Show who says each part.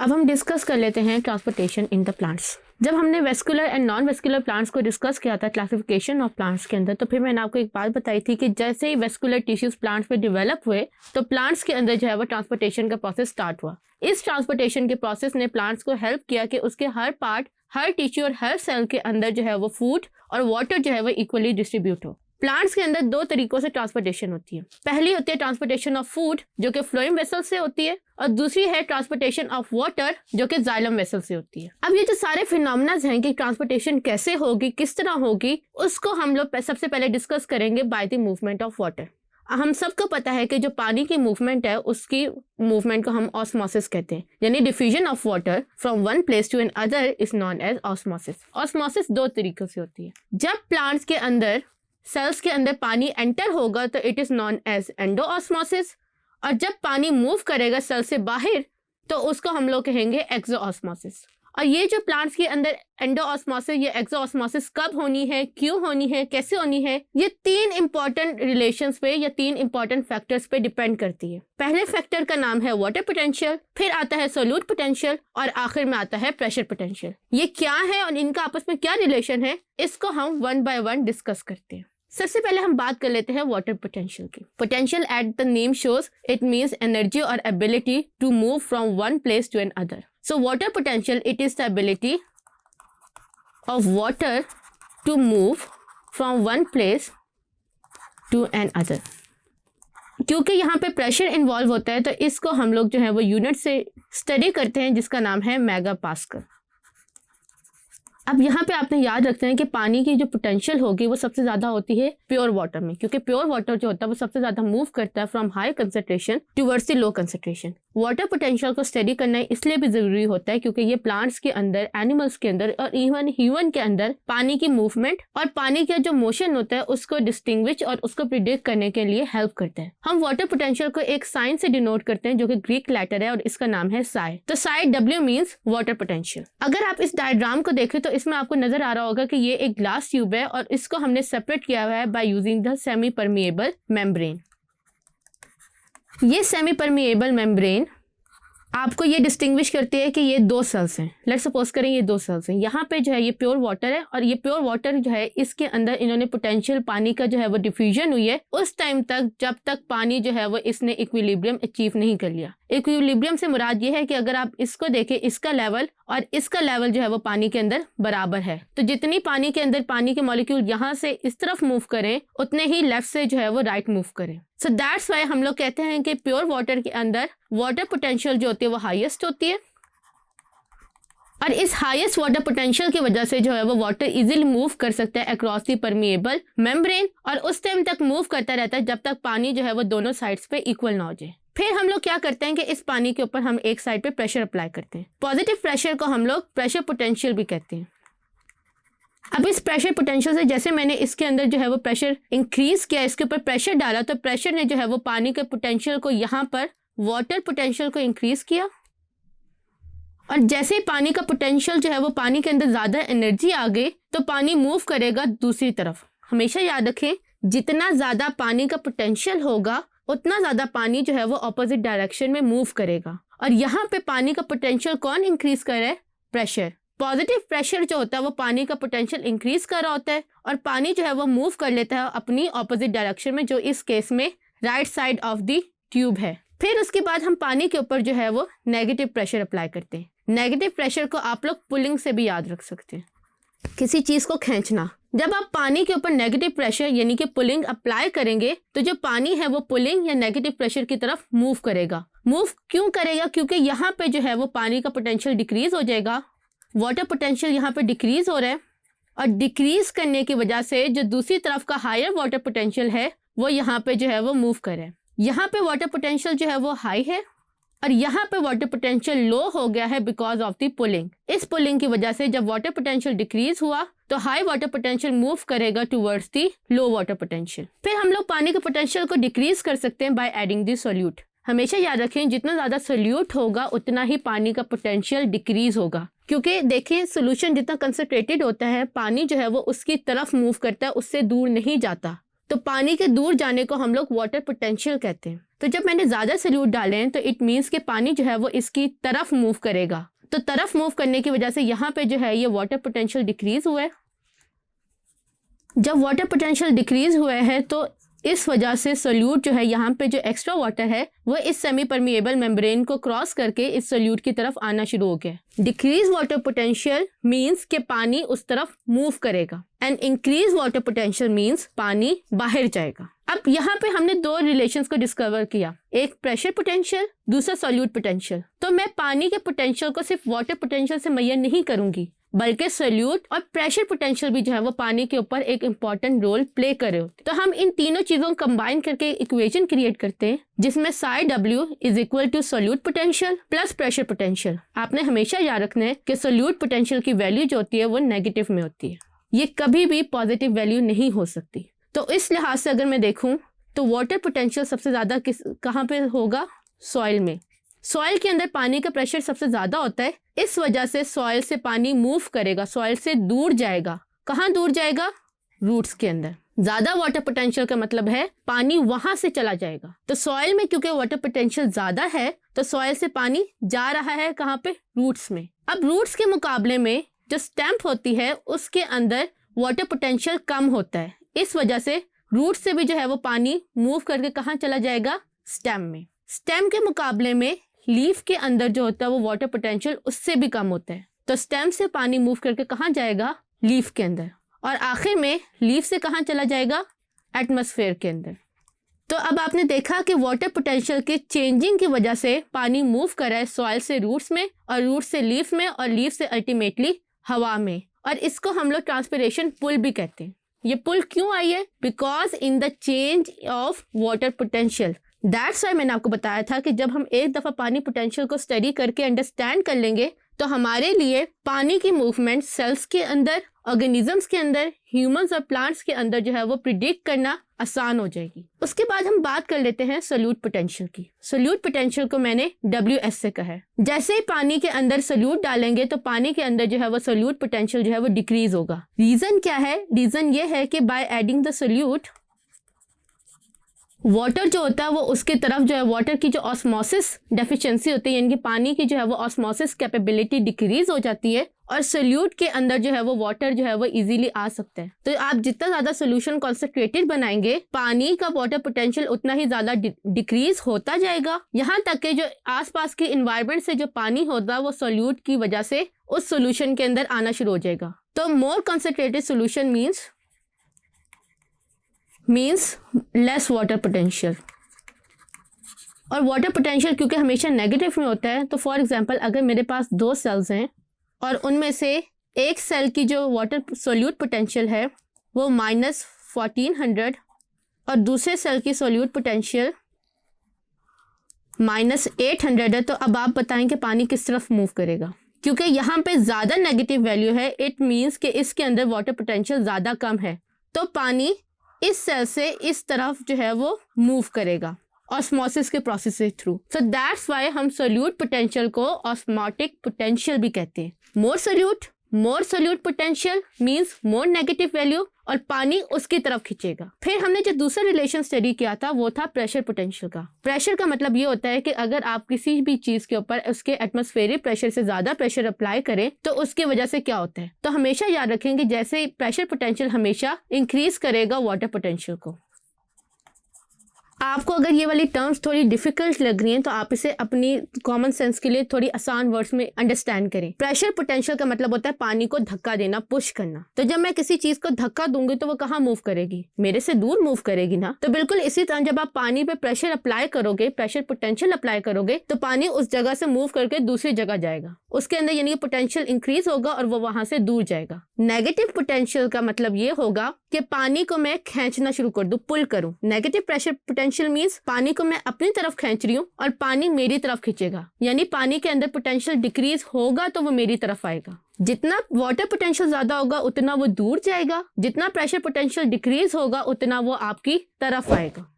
Speaker 1: अब हम डिस्कस कर लेते हैं ट्रांसपोर्टेशन इन द प्लांट्स। जब हमने vascular and non vascular plants को डिस्कस किया था क्लासिफिकेशन ऑफ प्लांट्स के अंदर, तो फिर मैंने आपको एक बात बताई थी कि जैसे ही वेस्कुलर टिश्यूज प्लांट्स में डेवलप हुए तो प्लांट्स के अंदर जो है वो ट्रांसपोर्टेशन का प्रोसेस स्टार्ट हुआ। इस ट्रांसपोर्टेशन के प्रोसेस ने प्लांट्स को हेल्प किया कि उसके हर पार्ट, हर टिश्यू और हर सेल के अंदर जो है वो फूड और वाटर जो है वो इक्वली डिस्ट्रीब्यूट हो। प्लांट्स के अंदर दो तरीकों से ट्रांसपोर्टेशन होती है। पहली होती है ट्रांसपोर्टेशन ऑफ फूड जो कि फ्लोएम वेसल से होती है, और दूसरी है ट्रांसपोर्टेशन ऑफ वाटर जो कि जाइलम वेसल से होती है। अब ये जो सारे फिनोमेनास हैं कि ट्रांसपोर्टेशन कैसे होगी, किस तरह होगी, उसको हम लोग सबसे पहले डिस्कस करेंगे by the movement of water. हम सबको पता है कि जो पानी की मूवमेंट है उसकी मूवमेंट को हम ऑस्मोसिस कहते हैं, यानी diffusion of water from one place to another is known as osmosis. Osmosis दो तरीकों से होती है। जब प्लांट्स के अंदर, सेल्स के अंदर पानी एंटर होगा तो it is known as endosmosis, और जब पानी मूव करेगा सेल से बाहर तो उसको हम लोग कहेंगे एक्सोऑस्मोसिस। और ये जो प्लांट्स के अंदर एंडोऑस्मोसिस या एक्सोऑस्मोसिस कब होनी है, क्यों होनी है, कैसे होनी है, ये तीन इंपॉर्टेंट रिलेशंस पे या तीन इंपॉर्टेंट फैक्टर्स पे डिपेंड करती है। पहले फैक्टर का नाम है वाटर पोटेंशियल, फिर आता है सोल्यूट पोटेंशियल, और आखिर में आता है प्रेशर पोटेंशियल। ये क्या है और इनका आपस में क्या रिलेशन है, इसको हम वन बाय वन डिस्कस करते हैं। सबसे पहले हम बात कर लेते हैं वाटर पोटेंशियल की। Potential at the name shows it means energy और ability to move from one place to another. So water potential it is the ability of water to move from one place to another. क्योंकि यहाँ पे pressure involve होता है तो इसको हम लोग जो है वो यूनिट से स्टडी करते हैं जिसका नाम है मेगा पास्कल। अब यहाँ पे आपने याद रखते हैं कि पानी की जो पोटेंशियल होगी वो सबसे ज़्यादा होती है प्योर वाटर में, क्योंकि प्योर वाटर जो होता है वो सबसे ज़्यादा मूव करता है from high concentration towards the low concentration. Water potential को स्टडी करना इसलिए भी ज़रूरी होता है क्योंकि ये प्लांट्स के अंदर, एनिमल्स के अंदर और इवन ह्यूमन के अंदर पानी की मूवमेंट और पानी का जो मोशन होता है उसको डिस्टिंग्विश और उसको प्रिडिक्ट करने के लिए हेल्प करते हैं। हम वाटर पोटेंशियल को एक साइन से डिनोट करते हैं जो कि ग्रीक लेटर है और इसका नाम है साई। तो Sai W means water potential. अगर आप इस डायग्राम को देखें तो इसमें आपको नजर आ रहा होगा कि ये एक ग्लास ट्यूब है और इसको हमने सेपरेट किया हुआ है by using the semi permeable membrane. ये सेमी परमिएबल मेम्ब्रेन आपको ये डिस्टिंग्विश करती है कि ये दो सेल्स हैं। लेट्स सपोज करें ये दो सेल्स हैं। यहाँ पे जो है ये प्योर वाटर है और ये प्योर वाटर जो है इसके अंदर इन्होंने पोटेंशियल पानी का जो है वो डिफ्यूजन हुई है उस टाइम तक जब तक पानी जो है वो इसने इक्विलिब्रियम अचीव नहीं कर लिया। इक्विलिब्रियम से मुराद ये है कि अगर आप इसको देखें, इसका लेवल और इसका लेवल जो है वो पानी के अंदर बराबर है, तो जितनी पानी के अंदर पानी के मॉलिक्यूल यहाँ से इस तरफ मूव करें उतने ही लेफ्ट से जो है वो राइट मूव करें। सो दैट्स वाई हम लोग कहते हैं कि प्योर वाटर के अंदर वाटर पोटेंशियल जो होती है वो हाईएस्ट होती है, और इस हाईएस्ट वाटर पोटेंशियल की वजह से जो है वो वाटर इजीली मूव कर सकता है अक्रॉस द परमिएबल मेम्ब्रेन, और उस टाइम तक मूव करता रहता है जब तक पानी जो है वो दोनों साइड्स पे इक्वल ना हो जाए। फिर हम लोग क्या करते हैं कि इस पानी के ऊपर हम एक साइड पे प्रेशर अप्लाई करते हैं। पॉजिटिव प्रेशर को हम लोग प्रेशर पोटेंशियल भी कहते हैं। अब इस प्रेशर पोटेंशियल से जैसे मैंने इसके अंदर जो है वो प्रेशर इंक्रीज किया, इसके ऊपर प्रेशर डाला, तो प्रेशर ने जो है वो पानी के पोटेंशियल को यहाँ पर वाटर पोटेंशियल को इंक्रीज किया, और जैसे ही पानी का पोटेंशियल जो है वो पानी के अंदर ज्यादा एनर्जी आ गई तो पानी मूव करेगा दूसरी तरफ। हमेशा याद रखें जितना ज्यादा पानी का पोटेंशियल होगा उतना ज्यादा पानी जो है वो ऑपोजिट डायरेक्शन में मूव करेगा। और यहाँ पे पानी का पोटेंशियल कौन इंक्रीज कर रहा है? प्रेशर। पॉजिटिव प्रेशर जो होता है वो पानी का पोटेंशियल इंक्रीज कर रहा होता है और पानी जो है वो मूव कर लेता है अपनी ऑपोजिट डायरेक्शन में, जो इस केस में right side of the tube है। फिर उसके बाद हम पानी के ऊपर जो है वो नेगेटिव प्रेशर अप्लाई करते हैं। नेगेटिव प्रेशर को आप लोग पुलिंग से भी याद रख सकते हैं, किसी चीज को खींचना। जब आप पानी के ऊपर नेगेटिव प्रेशर यानी कि पुलिंग अप्लाई करेंगे तो जो पानी है वो पुलिंग या नेगेटिव प्रेशर की तरफ मूव करेगा। मूव क्यों करेगा? क्योंकि यहाँ पे जो है वो पानी का पोटेंशियल डिक्रीज हो जाएगा, वाटर पोटेंशियल यहाँ पे डिक्रीज हो रहा है, और डिक्रीज करने की वजह से जो दूसरी तरफ का हायर वाटर पोटेंशियल है वो यहाँ पे जो है वो मूव कर रहा है। यहाँ पे वाटर पोटेंशियल जो है वो हाई है और यहाँ पे वाटर पोटेंशियल लो हो गया है बिकॉज ऑफ द पुलिंग। इस पुलिंग की वजह से जब वाटर पोटेंशियल डिक्रीज हुआ तो हाई वाटर पोटेंशियल मूव करेगा towards the low water potential. फिर हम लोग पानी के पोटेंशियल को डिक्रीज कर सकते हैं बाय एडिंग द सोल्यूट। हमेशा याद रखें जितना ज्यादा सोल्यूट होगा उतना ही पानी का पोटेंशियल डिक्रीज होगा, क्योंकि देखें सोल्यूशन जितना कंसंट्रेटेड होता है पानी जो है वो उसकी तरफ मूव करता है, उससे दूर नहीं जाता। तो पानी के दूर जाने को हम लोग वाटर पोटेंशियल कहते हैं। तो जब मैंने ज्यादा सोल्यूट डाले हैं तो इट मीन्स कि पानी जो है वो इसकी तरफ मूव करेगा। तो तरफ मूव करने की वजह से यहाँ पे जो है ये वाटर पोटेंशियल डिक्रीज हुआ है। जब वाटर पोटेंशियल डिक्रीज हुआ है तो इस वजह से सोल्यूट जो है यहाँ पे जो एक्स्ट्रा वाटर है वो इस सेमी परमिएबल मेम्ब्रेन को क्रॉस करके इस सोल्यूट की तरफ आना शुरू हो गया। डिक्रीज वाटर पोटेंशियल मींस कि पानी उस तरफ मूव करेगा and increase water potential means पानी बाहर जाएगा। अब यहाँ पे हमने दो रिलेशंस को डिस्कवर किया, एक प्रेशर पोटेंशियल, दूसरा सोल्यूट पोटेंशियल। तो मैं पानी के पोटेंशियल को सिर्फ वाटर पोटेंशियल से मैयर नहीं करूंगी, बल्कि सोल्यूट और प्रेशर पोटेंशियल भी जो है वो पानी के ऊपर एक इम्पॉर्टेंट रोल प्ले करे होते। तो हम इन तीनों चीजों को कंबाइन करके इक्वेशन क्रिएट करते हैं जिसमें psi W is equal to solute potential plus pressure potential. आपने हमेशा याद रखना है कि सोल्यूट पोटेंशियल की वैल्यू जो होती है वो नेगेटिव में होती है, ये कभी भी पॉजिटिव वैल्यू नहीं हो सकती। तो इस लिहाज से अगर मैं देखूं तो वाटर पोटेंशियल सबसे ज्यादा कहाँ पे होगा? सॉइल में। सॉइल के अंदर पानी का प्रेशर सबसे ज्यादा होता है, इस वजह से सॉइल से पानी मूव करेगा, सॉइल से दूर जाएगा। कहाँ दूर जाएगा? रूट्स के अंदर। ज्यादा वाटर पोटेंशियल का मतलब है पानी वहां से चला जाएगा। तो सॉइल में क्योंकि वाटर पोटेंशियल ज्यादा है तो सॉइल से पानी जा रहा है कहाँ पे? रूट्स में। अब रूट्स के मुकाबले में जो स्टेम होती है उसके अंदर वाटर पोटेंशियल कम होता है, इस वजह से रूट से भी जो है वो पानी मूव करके कहाँ चला जाएगा? स्टेम में। स्टेम के मुकाबले में लीफ के अंदर जो होता है वो वाटर पोटेंशियल उससे भी कम होता है। तो स्टेम से पानी मूव करके कहाँ जाएगा? लीफ के अंदर। और आखिर में लीफ से कहाँ चला जाएगा? एटमॉस्फेयर के अंदर। तो अब आपने देखा कि वाटर पोटेंशियल के चेंजिंग की वजह से पानी मूव कर रहा है सॉइल से रूट्स में और रूट से लीफ में और लीफ से अल्टीमेटली हवा में। और इसको हम लोग ट्रांसपिरेशन पुल भी कहते हैं। ये पुल क्यों आई है? Because in the change of water potential. That's why मैंने आपको बताया था कि जब हम एक दफा पानी पोटेंशियल को स्टडी करके अंडरस्टैंड कर लेंगे तो हमारे लिए पानी की मूवमेंट सेल्स के अंदर, ऑर्गेनिजम्स के अंदर, ह्यूमंस और प्लांट्स के अंदर जो है वो प्रिडिक्ट करना आसान हो जाएगी। उसके बाद हम बात कर लेते हैं सोल्यूट पोटेंशियल की। सोल्यूट पोटेंशियल को मैंने WS से कहा है। जैसे ही पानी के अंदर सोल्यूट डालेंगे तो पानी के अंदर जो है वो सोल्यूट पोटेंशियल जो है वो डिक्रीज होगा। रीजन क्या है? रीजन ये है कि by adding the solute water जो होता है वो उसके तरफ जो है वाटर की जो ऑस्मोसिस डेफिशिएंसी होती है, यानी कि पानी की जो है वो ऑस्मोसिस कैपेबिलिटी डिक्रीज हो जाती है और सोल्यूट के अंदर जो है वो वाटर जो है वो इजीली आ सकता है। तो आप जितना ज्यादा सोल्यूशन कॉन्सेंट्रेटेड बनाएंगे पानी का वाटर पोटेंशियल उतना ही ज्यादा डिक्रीज होता जाएगा, यहाँ तक कि जो आसपास के इन्वायरमेंट से जो पानी होता है वो सोल्यूट की वजह से उस सोल्यूशन के अंदर आना शुरू हो जाएगा। तो more concentrated solution means less water potential. और वाटर पोटेंशियल क्योंकि हमेशा नेगेटिव में होता है, तो फॉर एग्जांपल अगर मेरे पास 2 सेल्स हैं और उनमें से एक सेल की जो वाटर सोल्यूट पोटेंशियल है वो -1400 और दूसरे सेल की सोल्यूट पोटेंशियल -800 है, तो अब आप बताएं कि पानी किस तरफ मूव करेगा? क्योंकि यहाँ पे ज़्यादा नेगेटिव वैल्यू है, इट मीन्स कि इसके अंदर वाटर पोटेंशियल ज़्यादा कम है, तो पानी इस सेल से इस तरफ जो है वो मूव करेगा ऑस्मोसिस के प्रोसेस के थ्रू। सो दैट्स व्हाई हम सोल्यूट पोटेंशियल को ऑस्मोटिक पोटेंशियल भी कहते हैं। मोर solute potential means more negative value और पानी उसकी तरफ खींचेगा। फिर हमने जो दूसरा रिलेशन स्टडी किया था वो था प्रेशर पोटेंशियल का। प्रेशर का मतलब ये होता है कि अगर आप किसी भी चीज के ऊपर उसके एटमॉस्फेरिक प्रेशर से ज्यादा प्रेशर अप्लाई करें तो उसकी वजह से क्या होता है। तो हमेशा याद रखेंगे जैसे प्रेशर पोटेंशियल हमेशा इंक्रीज करेगा वाटर पोटेंशियल को। आपको अगर ये वाली टर्म्स थोड़ी डिफिकल्ट लग रही हैं तो आप इसे अपनी कॉमन सेंस के लिए थोड़ी आसान वर्ड्स में अंडरस्टैंड करें। प्रेशर पोटेंशियल का मतलब होता है पानी को धक्का देना, पुश करना। तो जब मैं किसी चीज को धक्का दूंगी तो वो कहाँ मूव करेगी? मेरे से दूर मूव करेगी ना। तो बिल्कुल इसी तरह जब आप पानी पे प्रेशर अप्लाई करोगे, प्रेशर पोटेंशियल अप्लाई करोगे, तो पानी उस जगह से मूव करके दूसरी जगह जाएगा, उसके अंदर यानी कि पोटेंशियल इंक्रीज होगा और वो वहां से दूर जाएगा। नेगेटिव पोटेंशियल का मतलब ये होगा कि पानी को मैं खींचना शुरू कर दूं, पुल करूं। नेगेटिव प्रेशर पोटेंशियल मींस पानी को मैं अपनी तरफ खींच रही हूं और पानी मेरी तरफ खींचेगा, यानी पानी के अंदर पोटेंशियल डिक्रीज होगा तो वो मेरी तरफ आएगा। जितना वाटर पोटेंशियल ज्यादा होगा उतना वो दूर जाएगा, जितना प्रेशर पोटेंशियल डिक्रीज होगा उतना वो आपकी तरफ आएगा।